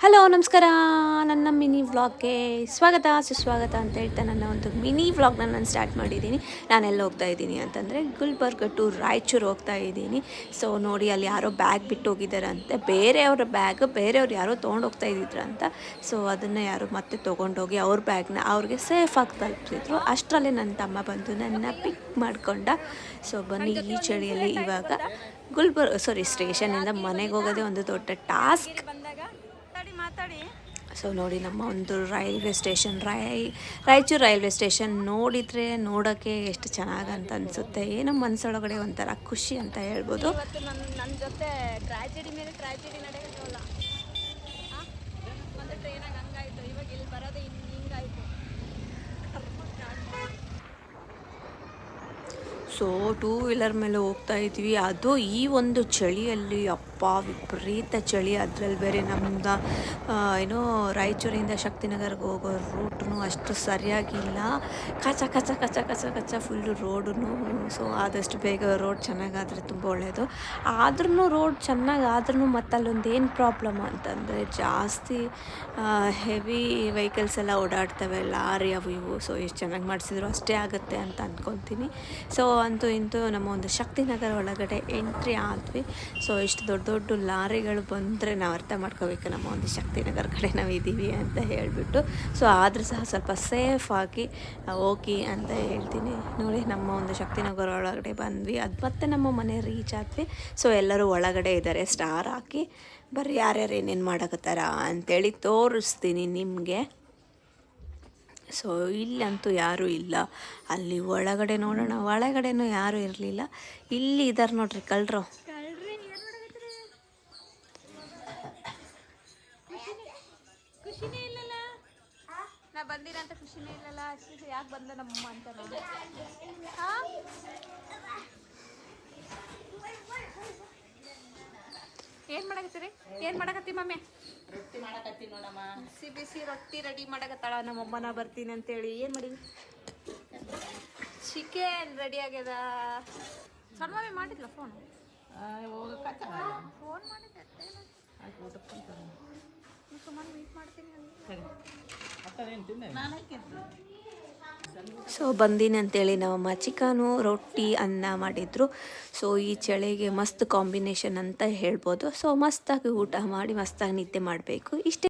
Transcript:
Hello ನಮಸ್ಕಾರ. ನನ್ನ mini ವ್ಲಾಗ್ಗೆ ಸ್ವಾಗತ ಸುಸ್ವಾಗತ ಅಂತ ಹೇಳ್ತಾ ನನ್ನ ಒಂದು ಮಿನಿ ವ್ಲಾಗ್ನ ನಾನು ಸ್ಟಾರ್ಟ್ ಮಾಡಿದ್ದೀನಿ. ನಾನೆಲ್ಲ ಹೋಗ್ತಾ ಇದ್ದೀನಿ ಅಂತಂದರೆ ಗುಲ್ಬರ್ಗ ಟು ರಾಯಚೂರು ಹೋಗ್ತಾ ಇದ್ದೀನಿ. ಸೊ ನೋಡಿ, ಅಲ್ಲಿ ಯಾರೋ ಬ್ಯಾಗ್ ಬಿಟ್ಟು ಹೋಗಿದ್ದಾರಂತೆ, ಬೇರೆಯವ್ರ ಬ್ಯಾಗ್ ಬೇರೆಯವ್ರು ಯಾರೋ ತೊಗೊಂಡೋಗ್ತಾ ಇದ್ದಿದ್ರಂತ. ಸೊ ಅದನ್ನು ಯಾರೋ ಮತ್ತೆ ತೊಗೊಂಡೋಗಿ ಅವ್ರ ಬ್ಯಾಗ್ನ ಅವ್ರಿಗೆ ಸೇಫಾಗಿ ತಲುಪಿಸಿದ್ರು. ಅಷ್ಟರಲ್ಲೇ ನನ್ನ ತಮ್ಮ ಬಂದು ನನ್ನ ಪಿಕ್ ಮಾಡಿಕೊಂಡ. ಸೊ ಬನ್ನಿ, ಈ ಚಳಿಯಲ್ಲಿ ಇವಾಗ ಸ್ಟೇಷನಿಂದ ಮನೆಗೆ ಹೋಗೋದೇ ಒಂದು ದೊಡ್ಡ ಟಾಸ್ಕ್. ಸೊ ನೋಡಿ, ನಮ್ಮ ಒಂದು railway station Raichur railway station ನೋಡೋಕ್ಕೆ ಎಷ್ಟು ಚೆನ್ನಾಗಂತ ಅನಿಸುತ್ತೆ. ಏನೋ ಮನಸ್ಸೊಳಗಡೆ ಒಂಥರ ಖುಷಿ ಅಂತ ಹೇಳ್ಬೋದು. ಇವತ್ತು ನನ್ನ ಜೊತೆ ಟ್ರಾಜಿಡಿ ಮೇಲೆ ಟ್ರಾಜಿಡಿ ನಡೆಯೋಲ್ಲ. ಒಂದು ಟ್ರೈನಾಗ ಹಂಗಾಯ್ತು, ಇವಾಗ ಇಲ್ಲಿ ಬರೋದು ಹಿಂಗಾಯ್ತು. ಸೊ ಟೂ ವೀಲರ್ ಮೇಲೆ ಹೋಗ್ತಾ ಇದ್ವಿ. ಅದು ಈ ಒಂದು ಚಳಿಯಲ್ಲಿ ವಿಪರೀತ ಚಳಿ. ಅದರಲ್ಲಿ ಬೇರೆ ನಮ್ದು ಏನೋ ರಾಯಚೂರಿಂದ ಶಕ್ತಿನಗರ್ಗೆ ಹೋಗೋ ರೂಟ್ನು ಅಷ್ಟು ಸರಿಯಾಗಿಲ್ಲ. ಕಚ ಕಚ ಕಚ ಕಚ ಕಚ ಫುಲ್ಲು ರೋಡು. ಸೊ ಆದಷ್ಟು ಬೇಗ ರೋಡ್ ಚೆನ್ನಾಗಾದರೆ ತುಂಬ ಒಳ್ಳೆಯದು. ಆದ್ರೂ ರೋಡ್ ಚೆನ್ನಾಗಾದ್ರೂ ಮತ್ತು ಅಲ್ಲೊಂದು ಏನು ಪ್ರಾಬ್ಲಮ್ ಅಂತಂದರೆ ಜಾಸ್ತಿ ಹೆವಿ ವೆಹಿಕಲ್ಸ್ ಎಲ್ಲ ಓಡಾಡ್ತವೆ, ಲಾರಿ ಅವು ಇವು. ಸೊ ಎಷ್ಟು ಚೆನ್ನಾಗಿ ಮಾಡಿಸಿದ್ರು ಅಷ್ಟೇ ಆಗುತ್ತೆ ಅಂತ ಅಂದ್ಕೊತೀನಿ. ಸೊ ಅಂತೂ ಇಂತೂ ನಮ್ಮ ಒಂದು ಶಕ್ತಿನಗರ ಒಳಗಡೆ ಎಂಟ್ರಿ ಆದ್ವಿ. ಸೊ ಇಷ್ಟು ದೊಡ್ಡ ದೊಡ್ಡ ಲಾರಿಗಳು ಬಂದರೆ ನಾವು ಅರ್ಥ ಮಾಡ್ಕೋಬೇಕು ನಮ್ಮ ಒಂದು ಶಕ್ತಿನಗರ ಕಡೆ ನಾವು ಇದ್ದೀವಿ ಅಂತ ಹೇಳಿಬಿಟ್ಟು. ಸೊ ಆದರೂ ಸಹ ಸ್ವಲ್ಪ ಸೇಫಾಗಿ ಹೋಗಿ ಅಂತ ಹೇಳ್ತೀನಿ. ನೋಡಿ, ನಮ್ಮ ಒಂದು ಶಕ್ತಿನಗರ ಒಳಗಡೆ ಬಂದ್ವಿ. ಅದು ಮತ್ತೆ ನಮ್ಮ ಮನೆ ರೀಚ್ ಆದ್ವಿ. ಸೊ ಎಲ್ಲರೂ ಒಳಗಡೆ ಇದ್ದಾರೆ, ಸ್ಟಾರ್ ಹಾಕಿ. ಬರ್ರಿ ಯಾರ್ಯಾರು ಏನೇನು ಮಾಡಕತ್ತಾರ ಅಂತೇಳಿ ತೋರಿಸ್ತೀನಿ ನಿಮಗೆ. ಸೊ ಇಲ್ಲಂತೂ ಯಾರೂ ಇಲ್ಲ. ಅಲ್ಲಿ ಒಳಗಡೆ ನೋಡೋಣ, ಒಳಗಡೆನೂ ಯಾರೂ ಇರಲಿಲ್ಲ. ಇಲ್ಲಿ ಇದ್ದಾರೆ ನೋಡ್ರಿ ಕಳ್ಳರು. ಖುಷಿನೇ ಇಲ್ಲಲ್ಲ, ನಾ ಬಂದಿರಂತ ಖುಷಿನೇ ಇಲ್ಲಲ್ಲ. ಯಾಕೆ ಬಂದ ನಮ್ಮಮ್ಮ ಅಂತ ಏನ್ ಮಾಡಕತ್ತಿ ಮಮ್ಮಿ? ರೊಟ್ಟಿ ಮಾಡಕತ್ತಿ ನೋಡಮ್ಮ. ಬಿಸಿ ರೊಟ್ಟಿ ರೆಡಿ ಮಾಡಕತ್ತಾಳ ನಮ್ಮಮ್ಮನ ಬರ್ತೀನಿ ಅಂತೇಳಿ. ಏನು ಮಾಡಿ? ಚಿಕನ್ ರೆಡಿ ಆಗ್ಯದ. ಸಣ್ಣ ಮಮ್ಮಿ ಮಾಡಿದ್ಲ ಫೋನ್ ಮಾಡಿದ್ದೆ. ಸುಮ್ಮನೆ ಮೀಟ್ ಮಾಡ್ತೀನಿ. ಸೊ ಬಂದೀನಿ ಅಂತೇಳಿ ನಮ್ಮಮ್ಮ ಚಿಕನು ರೊಟ್ಟಿ ಅನ್ನ ಮಾಡಿದರು. ಸೊ ಈ ಚಳಿಗೆ ಮಸ್ತ್ ಕಾಂಬಿನೇಷನ್ ಅಂತ ಹೇಳ್ಬೋದು. ಸೊ ಮಸ್ತಾಗಿ ಊಟ ಮಾಡಿ ಮಸ್ತಾಗಿ ನಿದ್ದೆ ಮಾಡಬೇಕು. ಇಷ್ಟೇ.